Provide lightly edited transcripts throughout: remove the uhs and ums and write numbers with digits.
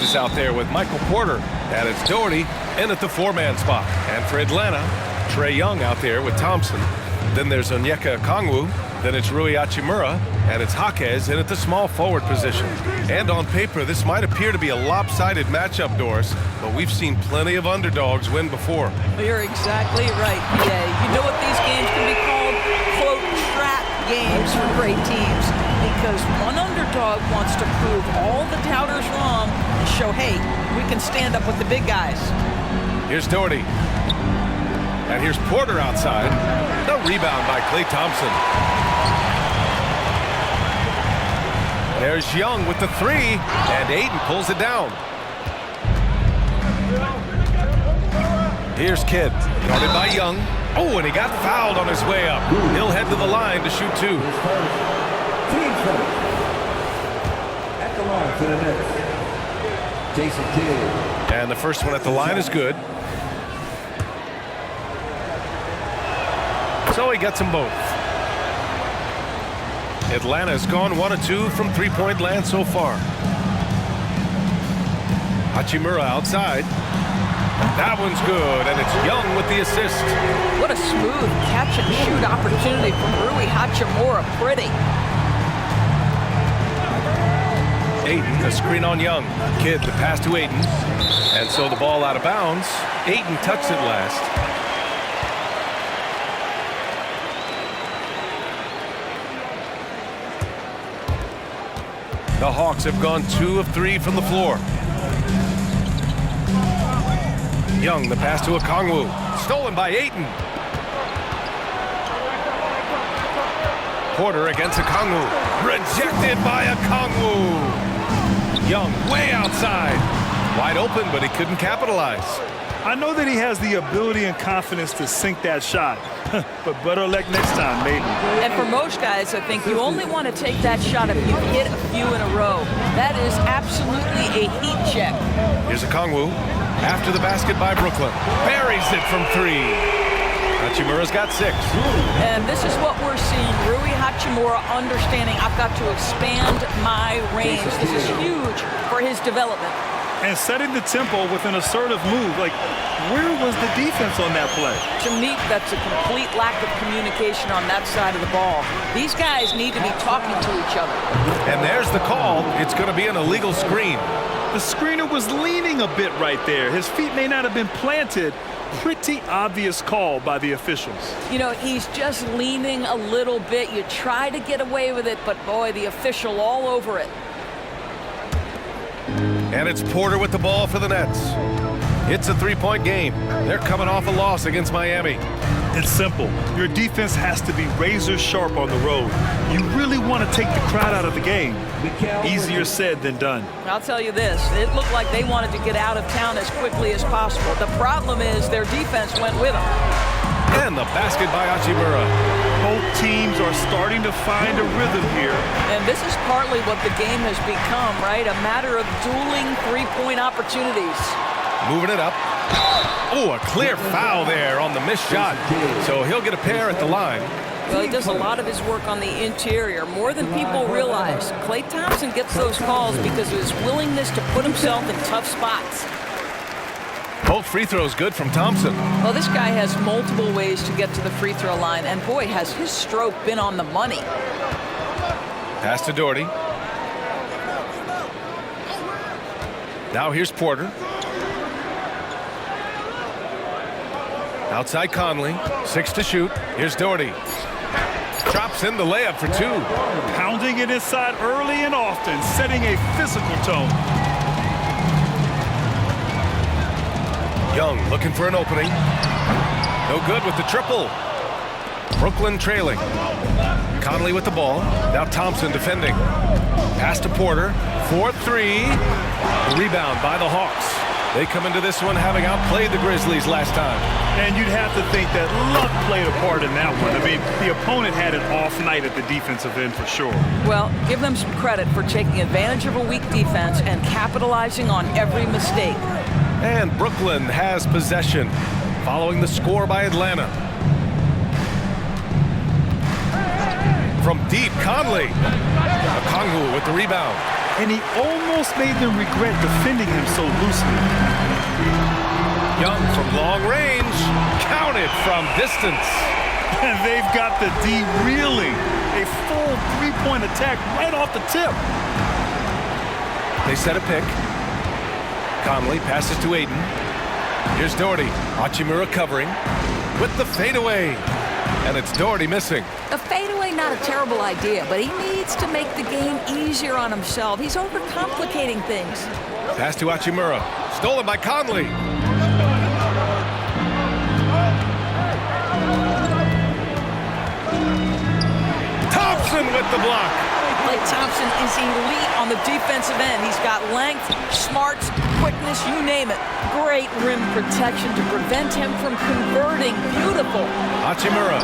is out there with Michael Porter, and it's Doherty in at the four-man spot. And for Atlanta, Trae Young out there with Thompson. Then there's Onyeka Okongwu. Then it's Rui Hachimura, and it's Jaquez in at the small forward position. And on paper, this might appear to be a lopsided matchup, Doris, but we've seen plenty of underdogs win before. You're exactly right, PA. You know what these games can be called? Quote, trap games for great teams. Because one underdog wants to prove all the doubters wrong and show, hey, we can stand up with the big guys. Here's Doherty. And here's Porter outside. The rebound by Klay Thompson. There's Young with the three, and Ayton pulls it down. Here's Kidd, guarded by Young. Oh, and he got fouled on his way up. He'll head to the line to shoot two. At the line for the Nets, Jason Kidd. And the first one at the line is good. So he gets them both. Atlanta's gone 1 of 2 from three-point land so far. Hachimura outside. That one's good, and it's Young with the assist. What a smooth catch-and-shoot opportunity from Rui Hachimura. Pretty. Ayton, the screen on Young. Kidd, the pass to Ayton. And so the ball out of bounds. Ayton touched it last. The Hawks have gone 2 of 3 from the floor. Young, the pass to Okongwu. Stolen by Ayton. Porter against Okongwu. Rejected by Okongwu. Young way outside. Wide open, but he couldn't capitalize. I know that he has the ability and confidence to sink that shot, but better luck next time, maybe. And for most guys, I think you only want to take that shot if you hit a few in a row. That is absolutely a heat check. Here's Okongwu. After the basket by Brooklyn. Buries it from 3. Hachimura's got 6. And this is what we're seeing. Rui Hachimura understanding I've got to expand my range. This is huge for his development. And setting the tempo with an assertive move. Like, where was the defense on that play? To me, that's a complete lack of communication on that side of the ball. These guys need to be talking to each other. And there's the call. It's going to be an illegal screen. The screener was leaning a bit right there. His feet may not have been planted. Pretty obvious call by the officials. You know, he's just leaning a little bit. You try to get away with it, but boy, the official all over it. And it's Porter with the ball for the Nets. It's a three-point game. They're coming off a loss against Miami. It's simple. Your defense has to be razor sharp on the road. You really want to take the crowd out of the game. Easier said than done. I'll tell you this, it looked like they wanted to get out of town as quickly as possible. The problem is their defense went with them. And the basket by Hachimura. Both teams are starting to find a rhythm here. And this is partly what the game has become, right? A matter of dueling three-point opportunities. Moving it up. Oh, a clear foul there on the missed shot. So he'll get a pair at the line. Well, he does a lot of his work on the interior, more than people realize. Klay Thompson gets those calls because of his willingness to put himself in tough spots. Both free throws good from Thompson. Well, this guy has multiple ways to get to the free throw line, and boy, has his stroke been on the money. Pass to Doherty. Now here's Porter. Outside Conley, 6 to shoot. Here's Doherty. Drops in the layup for 2. Pounding it inside early and often, setting a physical tone. Young looking for an opening. No good with the triple. Brooklyn trailing. Conley with the ball. Now Thompson defending. Pass to Porter. 4-3. Rebound by the Hawks. They come into this one having outplayed the Grizzlies last time. And you'd have to think that luck played a part in that one. I mean, the opponent had an off night at the defensive end for sure. Well, give them some credit for taking advantage of a weak defense and capitalizing on every mistake. And Brooklyn has possession following the score by Atlanta. From deep, Conley. Okongwu with the rebound. and he almost made them regret defending him so loosely. Young from long range, counted from distance. And they've got the D reeling. A full three-point attack right off the tip. They set a pick. Conley passes to Aiden. Here's Doherty. Hachimura covering with the fadeaway. And it's Doherty missing. A fadeaway, not a terrible idea, but he needs to make the game easier on himself. He's overcomplicating things. Pass to Hachimura. Stolen by Conley. Thompson with the block. Klay Thompson is elite on the defensive end. He's got length, smarts, quickness, you name it. Great rim protection to prevent him from converting. Beautiful. Hachimura.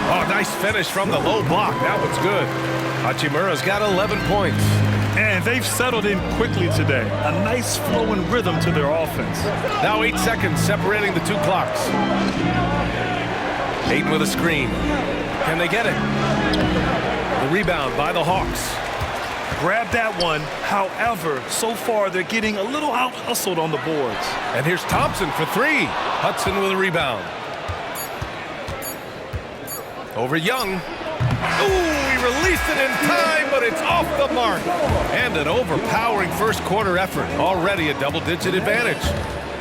Oh, nice finish from the low block. That one's good. Hachimura's got 11 points. And they've settled in quickly today. A nice flow and rhythm to their offense. Now 8 seconds separating the two clocks. Aiden with a screen. Can they get it? The rebound by the Hawks. Grab that one. However, so far they're getting a little out-hustled on the boards. And here's Thompson for three. Hudson with a rebound. Over Young. Ooh, he released it in time, but it's off the mark. And an overpowering first quarter effort. Already a double-digit advantage.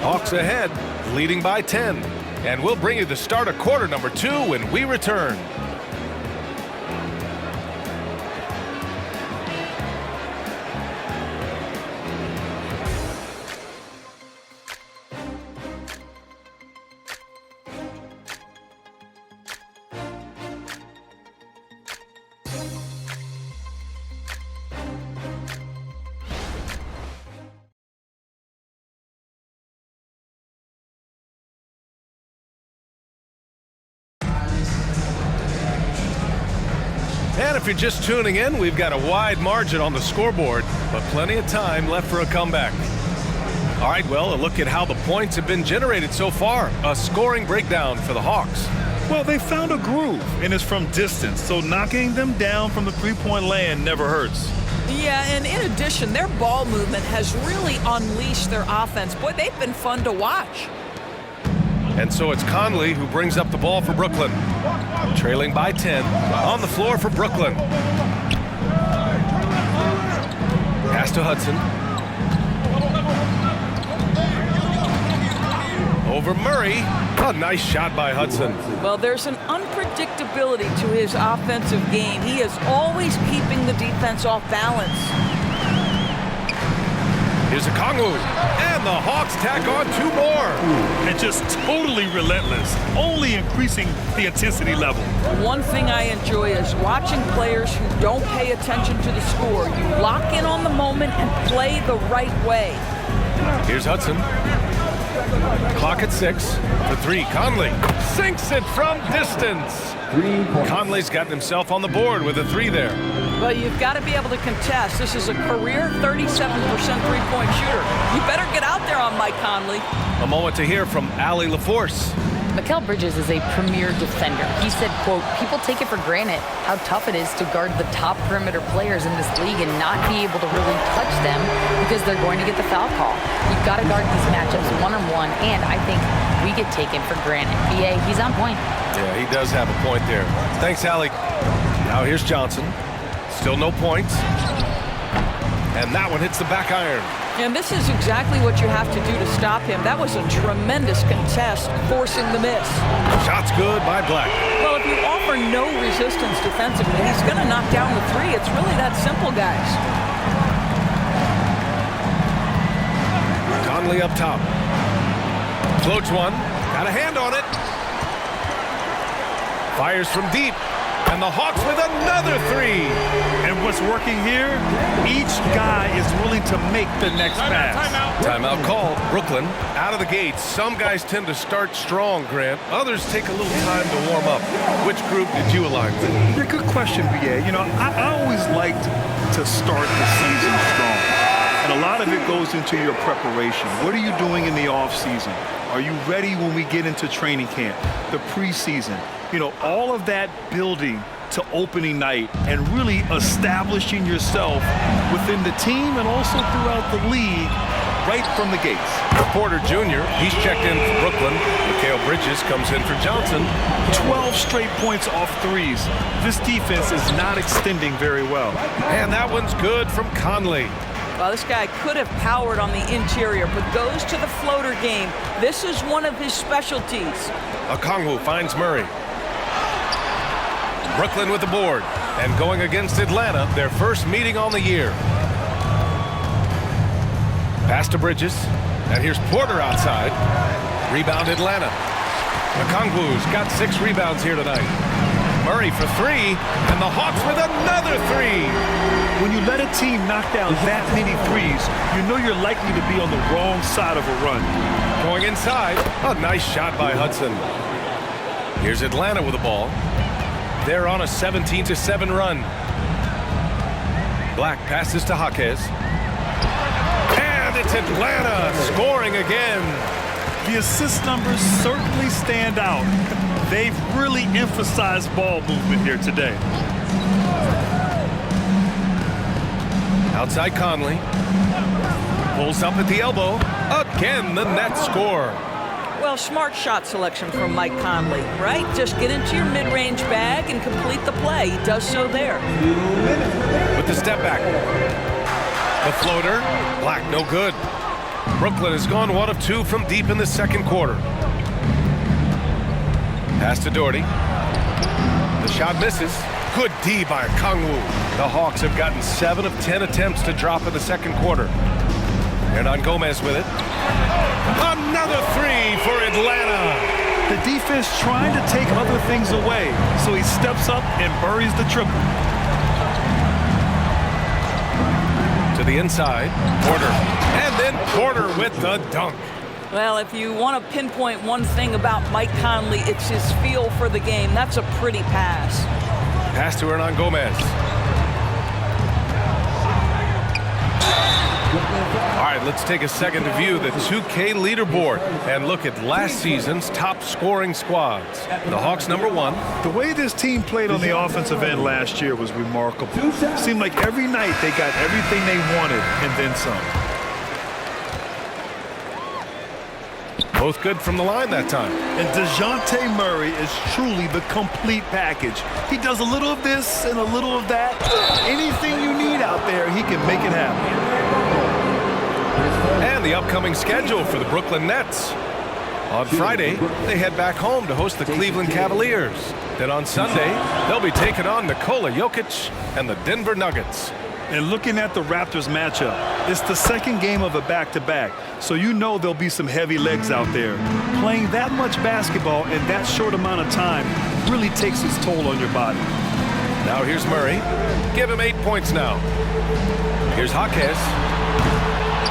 Hawks ahead, leading by 10. And we'll bring you the start of quarter number 2 when we return. And if you're just tuning in, we've got a wide margin on the scoreboard, but plenty of time left for a comeback. All right, well, a look at how the points have been generated so far. A scoring breakdown for the Hawks. Well, they found a groove, and it's from distance, so knocking them down from the three-point land never hurts. Yeah, and in addition, their ball movement has really unleashed their offense. Boy, they've been fun to watch. And so it's Conley who brings up the ball for Brooklyn. Trailing by 10. On the floor for Brooklyn. Pass to Hudson. Over Murray. A nice shot by Hudson. Well, there's an unpredictability to his offensive game. He is always keeping the defense off balance. Here's a Kongwu. And the Hawks tack on 2 more. And just totally relentless, only increasing the intensity level. One thing I enjoy is watching players who don't pay attention to the score. You lock in on the moment and play the right way. Here's Hudson. Clock at 6. For 3, Conley sinks it from distance. Conley's gotten himself on the board with a 3 there. Well, you've got to be able to contest. This is a career 37% three-point shooter. You better get out there on Mike Conley. A moment to hear from Allie LaForce. Mikal Bridges is a premier defender. He said, quote, people take it for granted how tough it is to guard the top perimeter players in this league and not be able to really touch them because they're going to get the foul call. You've got to guard these matchups one-on-one, and I think we get taken for granted. BA, he's on point. Yeah, he does have a point there. Thanks, Allie. Now here's Johnson. Still no points. And that one hits the back iron. And this is exactly what you have to do to stop him. That was a tremendous contest, forcing the miss. Shot's good by Black. Well, if you offer no resistance defensively, he's going to knock down the 3. It's really that simple, guys. Conley up top. Floats one. Got a hand on it. Fires from deep. And the Hawks with another 3. And what's working here, each guy is willing to make the next pass. Timeout call. Brooklyn out of the gates. Some guys tend to start strong, Grant. Others take a little time to warm up. Which group did you align with? Yeah, good question, BA. You know, I always liked to start the season strong. And a lot of it goes into your preparation. What are you doing in the off season? Are you ready when we get into training camp, the preseason? You know, all of that building to opening night and really establishing yourself within the team and also throughout the league right from the gates. Porter Jr., he's checked in for Brooklyn. Mikal Bridges comes in for Johnson. 12 straight points off threes. This defense is not extending very well. And that one's good from Conley. Well, this guy could have powered on the interior, but goes to the floater game. This is one of his specialties. Okongwu finds Murray. Brooklyn with the board. And going against Atlanta, their first meeting on the year. Pass to Bridges. And here's Porter outside. Rebound Atlanta. Okongwu's got 6 rebounds here tonight. Murray for 3, and the Hawks with another 3. When you let a team knock down that many threes, you know you're likely to be on the wrong side of a run. Going inside, a nice shot by Hudson. Here's Atlanta with the ball. They're on a 17-7 run. Black passes to Jaquez. And it's Atlanta scoring again. The assist numbers certainly stand out. They've really emphasized ball movement here today. Outside Conley. Pulls up at the elbow. Again, the net score. Well, smart shot selection from Mike Conley, right? Just get into your mid-range bag and complete the play. He does so there. With the step back. The floater. Black, no good. Brooklyn has gone 1 of 2 from deep in the second quarter. Pass to Doherty. The shot misses. Good D by Okongwu. The Hawks have gotten 7 of 10 attempts to drop in the second quarter. Hernan Gomez with it. Another 3 for Atlanta. The defense trying to take other things away, so he steps up and buries the triple. To the inside, Porter. And then Porter with the dunk. Well, if you want to pinpoint one thing about Mike Conley, it's his feel for the game. That's a pretty pass. Pass to Hernan Gomez. All right, let's take a second to view the 2K leaderboard and look at last season's top scoring squads. The Hawks #1. The way this team played on the offensive end last year was remarkable. Seemed like every night they got everything they wanted and then some. Both good from the line that time. And DeJounte Murray is truly the complete package. He does a little of this and a little of that. Anything you need out there, he can make it happen. And the upcoming schedule for the Brooklyn Nets. On Friday, they head back home to host the Cleveland Cavaliers. Then on Sunday, they'll be taking on Nikola Jokic and the Denver Nuggets. And looking at the Raptors matchup, it's the second game of a back-to-back, so you know there'll be some heavy legs out there. Playing that much basketball in that short amount of time really takes its toll on your body. Now here's Murray. Give him 8 points now. Here's Jaquez.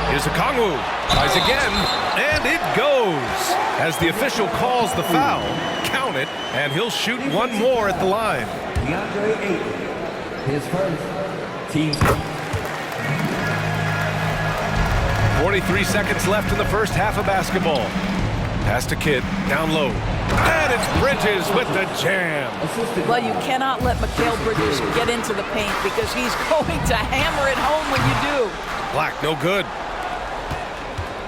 Here's Okongwu. Tries again, and it goes. As the official calls the foul, count it, and he'll shoot one more at the line. DeAndre Ayton, his first. Team. 43 seconds left in the first half of basketball. Pass to Kidd, down low. And it's Bridges with the jam. Well, you cannot let Mikal Bridges get into the paint because he's going to hammer it home when you do. Black, no good.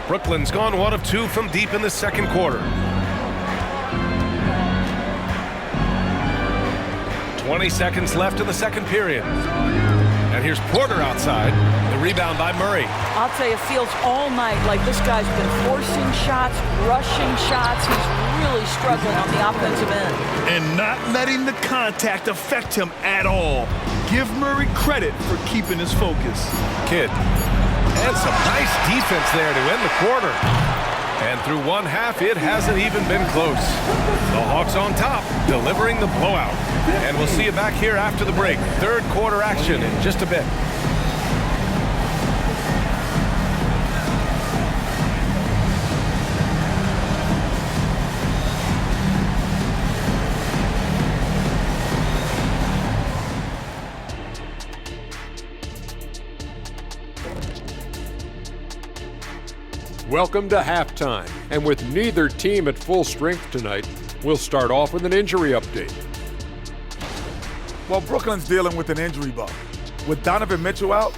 Brooklyn's gone 1 of 2 from deep in the second quarter. 20 seconds left in the second period. And here's Porter outside. The rebound by Murray. I'll tell you, it feels all night like this guy's been forcing shots, rushing shots. He's really struggling on the offensive end. And not letting the contact affect him at all. Give Murray credit for keeping his focus. Kidd. And some nice defense there to end the quarter. And through one half, it hasn't even been close. The Hawks on top, delivering the blowout. And we'll see you back here after the break. Third quarter action in just a bit. Welcome to halftime, and with neither team at full strength tonight, we'll start off with an injury update. Well, Brooklyn's dealing with an injury bug. With Donovan Mitchell out,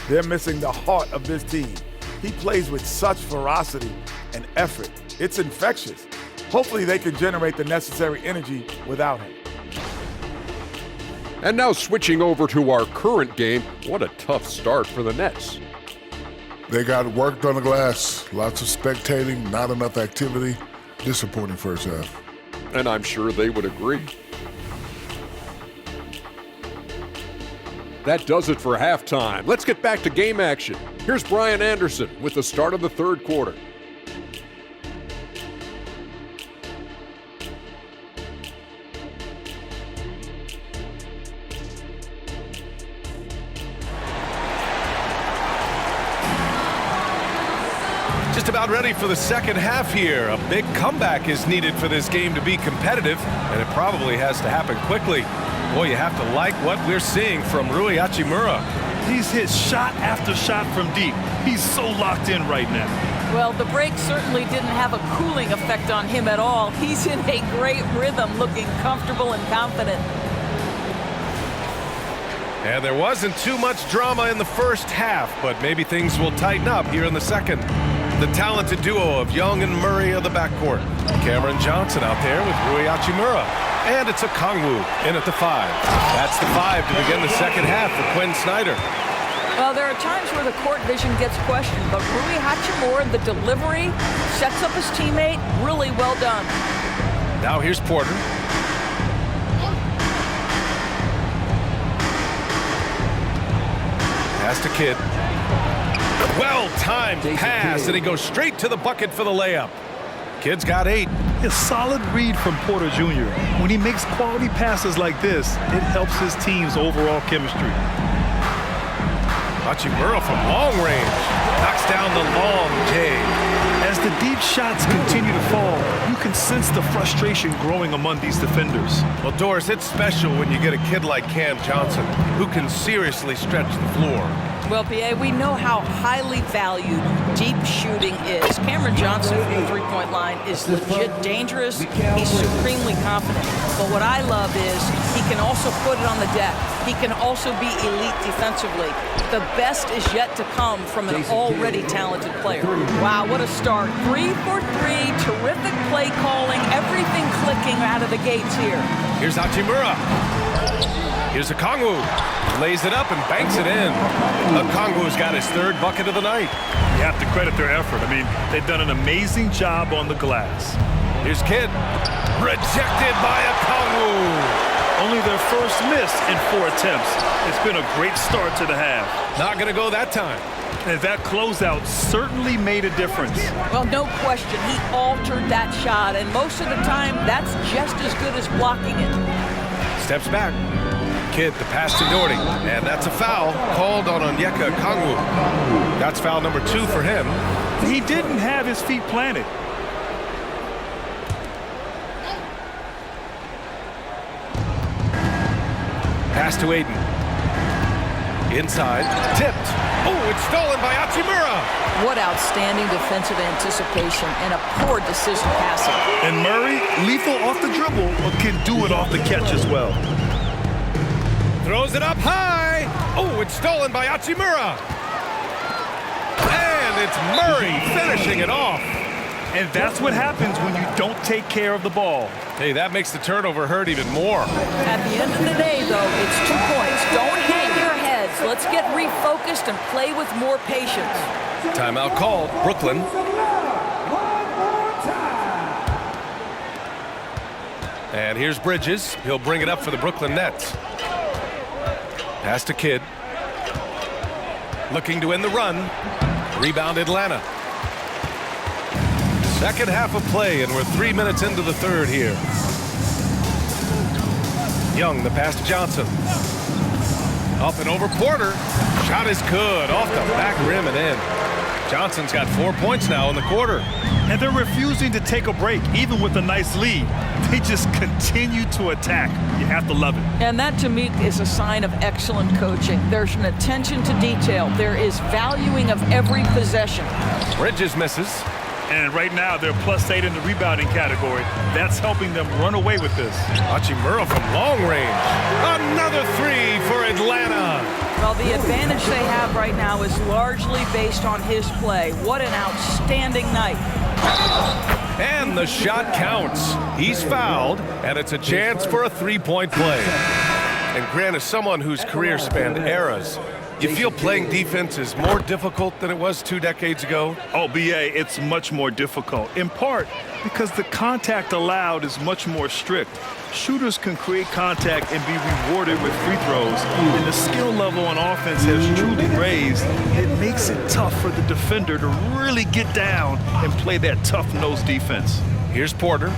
they're missing the heart of this team. He plays with such ferocity and effort. It's infectious. Hopefully they can generate the necessary energy without him. And now switching over to our current game, what a tough start for the Nets. They got worked on the glass. Lots of spectating, not enough activity. Disappointing first half. And I'm sure they would agree. That does it for halftime. Let's get back to game action. Here's Brian Anderson with the start of the third quarter. Just about ready for the second half here. A big comeback is needed for this game to be competitive, and it probably has to happen quickly. Boy, you have to like what we're seeing from Rui Hachimura. He's hit shot after shot from deep. He's so locked in right now. Well, the break certainly didn't have a cooling effect on him at all. He's in a great rhythm, looking comfortable and confident. And there wasn't too much drama in the first half, but maybe things will tighten up here in the second. The talented duo of Young and Murray of the backcourt. Cameron Johnson out there with Rui Hachimura. And it's a Kongwu in at the 5. That's the 5 to begin the second half for Quinn Snyder. Well, there are times where the court vision gets questioned, but Rui Hachimura, the delivery, sets up his teammate. Really well done. Now here's Porter. Pass to Kidd. Well-timed pass, and he goes straight to the bucket for the layup. Kidd's got 8. A solid read from Porter Jr. When he makes quality passes like this, it helps his team's overall chemistry. Hachimura from long range. Knocks down the long J. As the deep shots continue to fall, you can sense the frustration growing among these defenders. Well, Doris, it's special when you get a kid like Cam Johnson who can seriously stretch the floor. Well, P.A., we know how highly valued deep shooting is. Cameron Johnson from the three-point line is legit dangerous. He's supremely confident. But what I love is he can also put it on the deck. He can also be elite defensively. The best is yet to come from an already talented player. Wow, what a start. 3 for 3, terrific play calling, everything clicking out of the gates here. Here's Hachimura. Here's Okongwu. Lays it up and banks it in. Okongwu's got his third bucket of the night. You have to credit their effort. I mean, they've done an amazing job on the glass. Here's Kidd. Rejected by Okongwu. Only their first miss in 4 attempts. It's been a great start to the half. Not going to go that time. And that closeout certainly made a difference. Well, no question. He altered that shot, and most of the time, that's just as good as blocking it. Steps back. Kidd, the pass to Doherty, and that's a foul called on Onyeka Okongwu. That's foul number 2 for him. He didn't have his feet planted. Pass to Aiden. Inside, tipped. Oh, it's stolen by Hachimura. What outstanding defensive anticipation and a poor decision passing. And Murray, lethal off the dribble, but can do it off the catch as well. Throws it up high. Oh, it's stolen by Hachimura. And it's Murray finishing it off. And that's what happens when you don't take care of the ball. Hey, that makes the turnover hurt even more. At the end of the day, though, it's 2 points. Don't hang your heads. Let's get refocused and play with more patience. Timeout called. Brooklyn. And here's Bridges. He'll bring it up for the Brooklyn Nets. Pass to Kidd. Looking to win the run. Rebound Atlanta. Second half of play, and we're 3 minutes into the third here. Young, the pass to Johnson. Up and over Porter. Shot is good. Off the back rim and in. Johnson's got 4 points now in the quarter. And they're refusing to take a break, even with a nice lead. They just continue to attack. You have to love it. And that, to me, is a sign of excellent coaching. There's an attention to detail. There is valuing of every possession. Bridges misses. And right now, they're +8 in the rebounding category. That's helping them run away with this. Hachimura from long range. Another three for Atlanta. Well, the advantage they have right now is largely based on his play. What an outstanding night. And the shot counts. He's fouled, and it's a chance for a three-point play. And Grant, as someone whose career spanned eras, you feel playing defense is more difficult than it was 2 decades ago? Oh, BA, it's much more difficult, in part because the contact allowed is much more strict. Shooters can create contact and be rewarded with free throws, and the skill level on offense has truly raised. It makes it tough for the defender to really get down and play that tough-nosed defense. Here's Porter.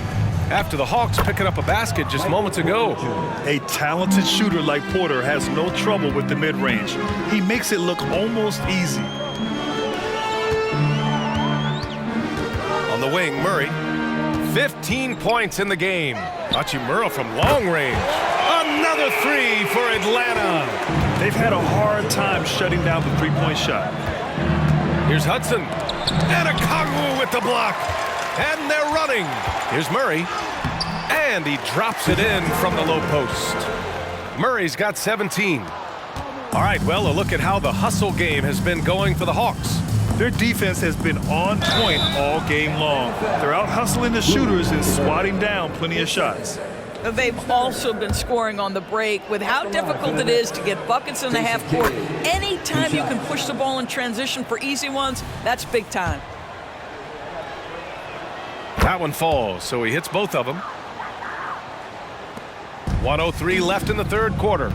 After the Hawks picking up a basket just moments ago. A talented shooter like Porter has no trouble with the mid-range. He makes it look almost easy. On the wing, Murray. 15 points in the game. Hachimura from long range. Another three for Atlanta. They've had a hard time shutting down the three-point shot. Here's Hudson. And a Kongwu with the block. And they're running. Here's Murray. And he drops it in from the low post. Murray's got 17. All right, well, a look at how the hustle game has been going for the Hawks. Their defense has been on point all game long. They're out hustling the shooters and swatting down plenty of shots. They've also been scoring on the break. With how difficult it is to get buckets in the half court, anytime you can push the ball in transition for easy ones, that's big time. That one falls, so he hits both of them. 1:03 left in the third quarter.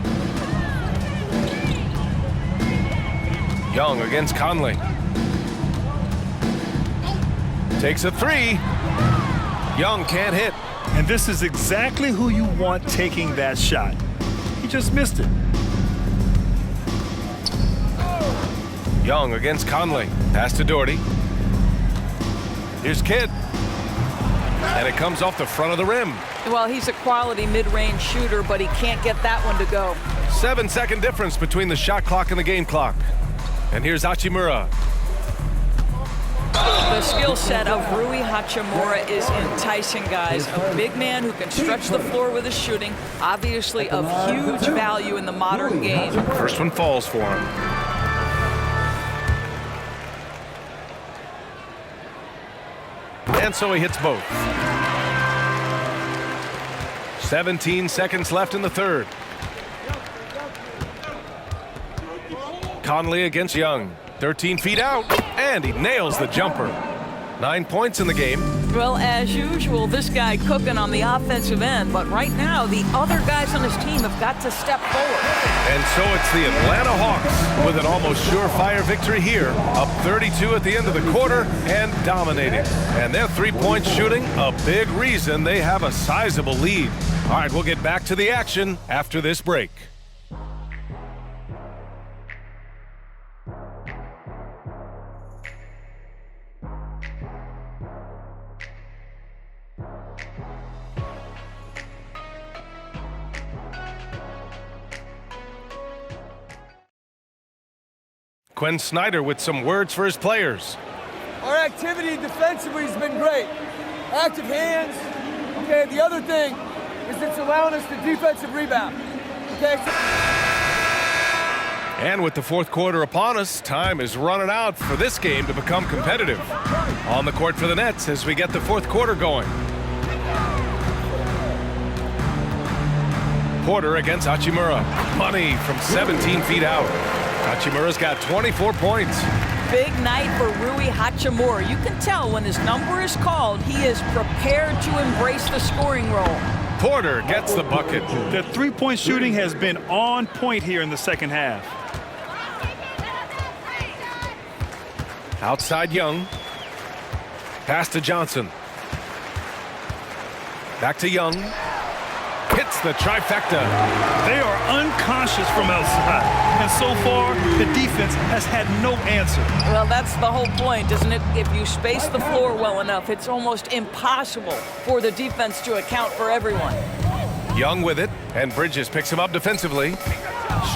Young against Conley. Takes a three. Young can't hit. And this is exactly who you want taking that shot. He just missed it. Young against Conley. Pass to Doherty. Here's Kidd. And it comes off the front of the rim. Well, he's a quality mid-range shooter, but he can't get that one to go. 7-second difference between the shot clock and the game clock. And here's Hachimura. The skill set of Rui Hachimura is enticing, guys. A big man who can stretch the floor with his shooting, obviously of huge value in the modern game. First one falls for him. And so he hits both. 17 seconds left in the third. Conley against Young. 13 feet out, and he nails the jumper. 9 points in the game. Well, as usual, this guy cooking on the offensive end, but right now, the other guys on his team have got to step forward. And so it's the Atlanta Hawks with an almost surefire victory here, up 32 at the end of the quarter and dominating. And their three-point shooting, a big reason they have a sizable lead. All right, we'll get back to the action after this break. Quinn Snyder with some words for his players. Our activity defensively has been great. Active hands. Okay, the other thing is it's allowing us to defensive rebound. Okay. And with the fourth quarter upon us, time is running out for this game to become competitive. On the court for the Nets as we get the fourth quarter going. Porter against Hachimura. Money from 17 feet out. Hachimura's got 24 points. Big night for Rui Hachimura. You can tell when his number is called, he is prepared to embrace the scoring role. Porter gets the bucket. The three-point shooting has been on point here in the second half. Outside Young. Pass to Johnson. Back to Young. Hits the trifecta. They are unconscious from outside, and so far, the defense has had no answer. Well, that's the whole point, isn't it? If you space the floor well enough, it's almost impossible for the defense to account for everyone. Young with it, and Bridges picks him up defensively.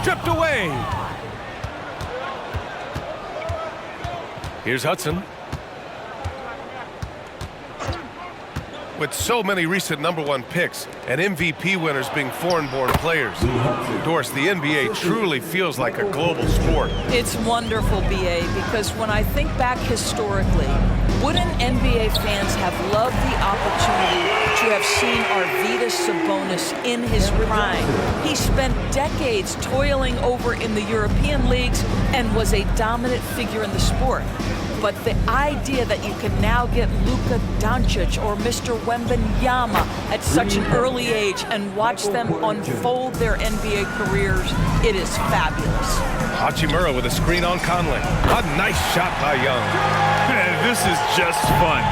Stripped away. Here's Hudson. With so many recent #1 picks and MVP winners being foreign-born players, Doris, the NBA truly feels like a global sport. It's wonderful, BA, because when I think back historically, wouldn't NBA fans have loved the opportunity to have seen Arvydas Sabonis in his prime? He spent decades toiling over in the European leagues and was a dominant figure in the sport. But the idea that you can now get Luka Doncic or Mr. Wembanyama at such an early age and watch them unfold their NBA careers, it is fabulous. Hachimura with a screen on Conley. A nice shot by Young. Man, this is just fun.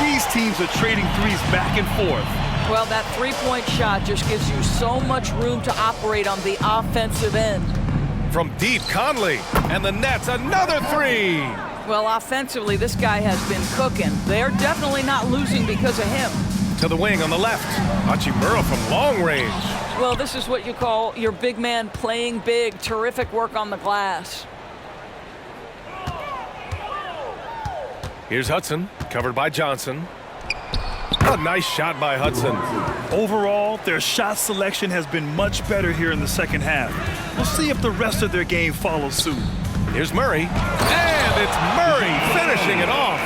These teams are trading threes back and forth. Well, that three-point shot just gives you so much room to operate on the offensive end. From deep, Conley. And the Nets, another three. Well, offensively, this guy has been cooking. They're definitely not losing because of him. To the wing on the left. Hachimura from long range. Well, this is what you call your big man playing big. Terrific work on the glass. Here's Hudson, covered by Johnson. A nice shot by Hudson. Overall, their shot selection has been much better here in the second half. We'll see if the rest of their game follows suit. Here's Murray. And it's Murray finishing it off.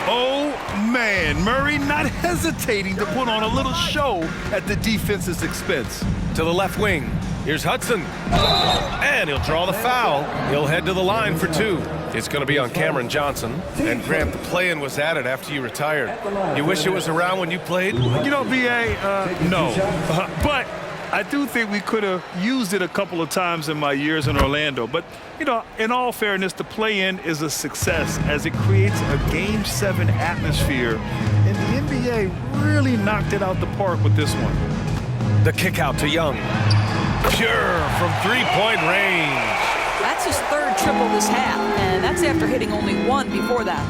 Oh, man. Murray not hesitating to put on a little show at the defense's expense. To the left wing. Here's Hudson. And he'll draw the foul. He'll head to the line for two. It's going to be on Cameron Johnson. And Grant, the play-in was added after you retired. You wish it was around when you played? You know, BA, no. But I do think we could have used it a couple of times in my years in Orlando. But, you know, in all fairness, the play-in is a success as it creates a Game 7 atmosphere. And the NBA really knocked it out the park with this one. The kick out to Young. Pure from three-point range. That's his third triple this half, and that's after hitting only one before that.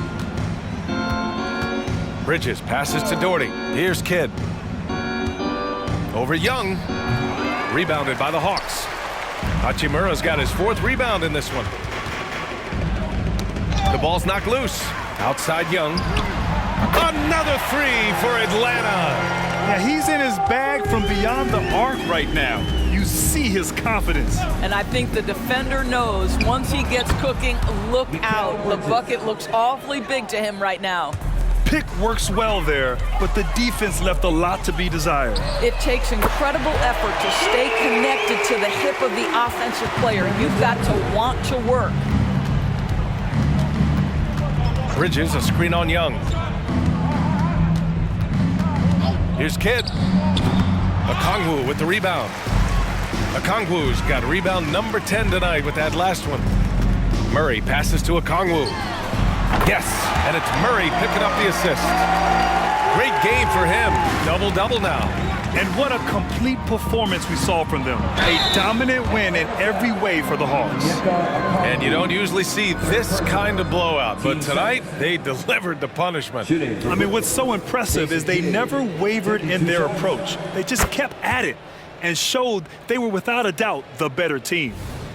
Bridges passes to Doherty. Here's Kidd. Over Young. Rebounded by the Hawks. Hachimura's got his fourth rebound in this one. The ball's knocked loose. Outside Young. Another three for Atlanta. Yeah, he's in his bag from beyond the arc right now. You see his confidence. And I think the defender knows once he gets cooking, look out. The bucket looks awfully big to him right now. Pick works well there, but the defense left a lot to be desired. It takes incredible effort to stay connected to the hip of the offensive player. You've got to want to work. Bridges, a screen on Young. Here's Kidd. Okongwu with the rebound. Okongwu's got rebound number 10 tonight with that last one. Murray passes to Okongwu. Yes, and it's Murray picking up the assist. Great game for him. Double-double now. And what a complete performance we saw from them. A dominant win in every way for the Hawks. And you don't usually see this kind of blowout, but tonight they delivered the punishment. I mean, what's so impressive is they never wavered in their approach. They just kept at it and showed they were without a doubt the better team.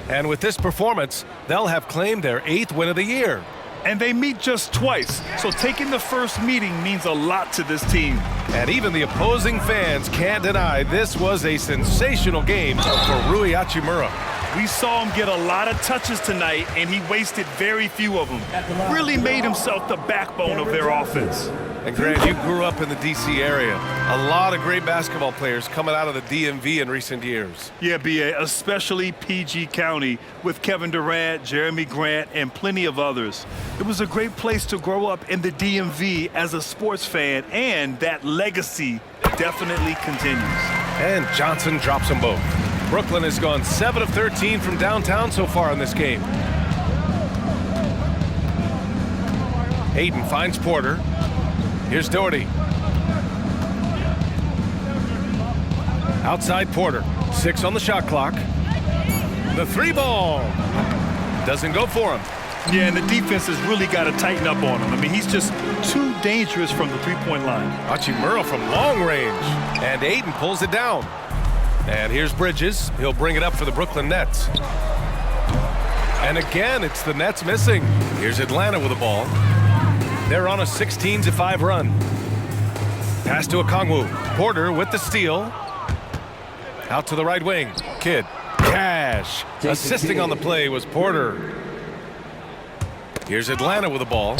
And with this performance, they'll have claimed their 8th win of the year. And they meet just twice, so taking the first meeting means a lot to this team. And even the opposing fans can't deny this was a sensational game for Rui Hachimura. We saw him get a lot of touches tonight, and he wasted very few of them. Really made himself the backbone of their offense. And Grant, you grew up in the D.C. area. A lot of great basketball players coming out of the DMV in recent years. Yeah, B.A., especially PG County with Kevin Durant, Jeremy Grant, and plenty of others. It was a great place to grow up in the DMV as a sports fan, and that legacy definitely continues. And Johnson drops them both. Brooklyn has gone 7 of 13 from downtown so far in this game. Hayden finds Porter. Here's Doherty. Outside Porter. 6 on the shot clock. The three ball. Doesn't go for him. Yeah, and the defense has really got to tighten up on him. I mean, he's just too dangerous from the three-point line. Hachimura from long range. And Hayden pulls it down. And here's Bridges. He'll bring it up for the Brooklyn Nets. And again, it's the Nets missing. Here's Atlanta with the ball. They're on a 16-5 run. Pass to Okongwu. Porter with the steal. Out to the right wing. Kidd. Cash. Assisting on the play was Porter. Here's Atlanta with the ball.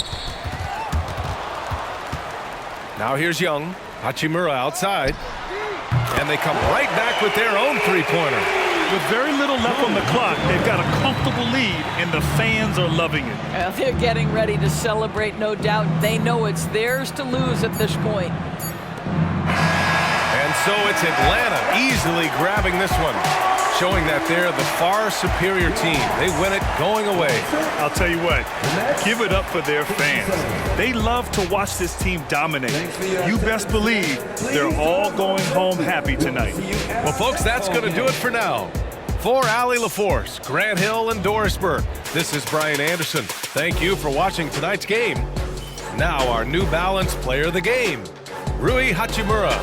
Now here's Young. Hachimura outside. And they come right back with their own three-pointer. With very little left on the clock, they've got a comfortable lead, and the fans are loving it. Well, they're getting ready to celebrate, no doubt. They know it's theirs to lose at this point. And so it's Atlanta easily grabbing this one, showing that they're the far superior team. They win it going away. I'll tell you what, give it up for their fans. They love to watch this team dominate. You best believe they're all going home happy tonight. Well, folks, that's going to do it for now. For Allie LaForce, Grant Hill, and Dorisburg, this is Brian Anderson. Thank you for watching tonight's game. Now our New Balance player of the game, Rui Hachimura.